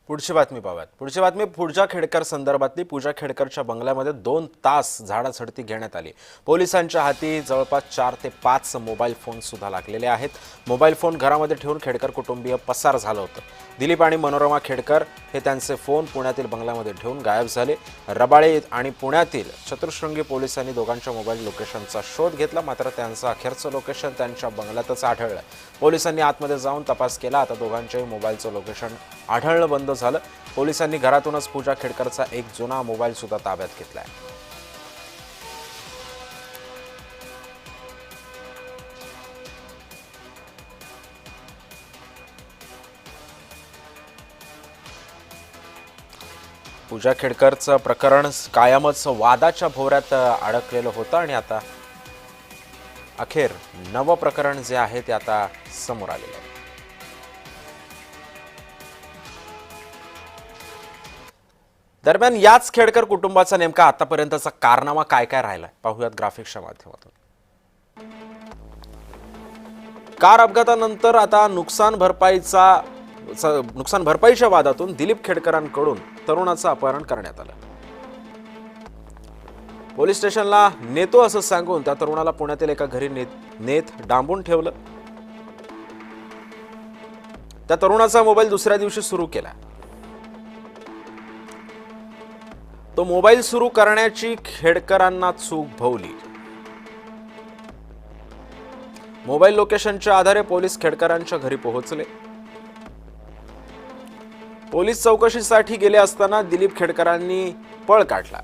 पुढची बातमी पाहूयात। पुढची बातमी पूजा खेडकर संदर्भातली। पूजा खेडकरच्या बंगल्यामध्ये 2 तास झाडाझडती घेण्यात आली। पोलिसांच्या हाती जवळपास 4 ते 5 मोबाईल फोन सुद्धा लागलेले आहेत। मोबाईल फोन घरामध्ये ठेवून खेडकर कुटुंबीय पसार झालं होतं। दिलीप आणि मनोरमा खेडकर हे त्यांचे फोन पुण्यातील बंगल्यामध्ये ठेवून गायब झाले। रबाळे आणि पुण्यातील चतुश्रृंगी पोलिसांनी दोघांच्या मोबाईल लोकेशनचा शोध घेतला, मात्र त्यांचं अखेरचं लोकेशन त्यांच्या बंगल्यातच आढळलं। पोलिसांनी आतमध्ये जाऊन तपास केला। आता दोघांच्याही मोबाईलचं लोकेशन आढळणं बंद झालं। पोलिसांनी घरातूनच पूजा खेडकरचा एक जुना मोबाईल सुद्धा ताब्यात घेतलाय। पूजा खेडकरचं प्रकरण कायमच वादाच्या भोवऱ्यात अडकलेलं होतं आणि आता अखेर नवं प्रकरण जे आहे ते आता समोर आलेलं आहे। दरम्यान याच खेडकर कुटुंबाचा नेमका आतापर्यंतचा कारनामा काय काय राहिलाय पाहूयात ग्राफिक्सच्या माध्यमातून। कार अपघातानंतर आता नुकसान भरपाईच्या वादातून दिलीप खेडकरांकडून तरुणाचं अपहरण करण्यात आलं। पोलीस स्टेशनला नेतो असं सांगून त्या तरुणाला पुण्यातील एका घरी नेत डांबून ठेवलं। त्या तरुणाचा मोबाईल दुसऱ्या दिवशी सुरू केला। तो मोबाईल सुरू करण्याची खेडकरांना चूक भोवली। मोबाईल लोकेशनच्या आधारे पोलीस खेडकरांच्या घरी पोहोचले। पोलीस चौकशीसाठी गेले असताना दिलीप खेडकरांनी पळ काढला।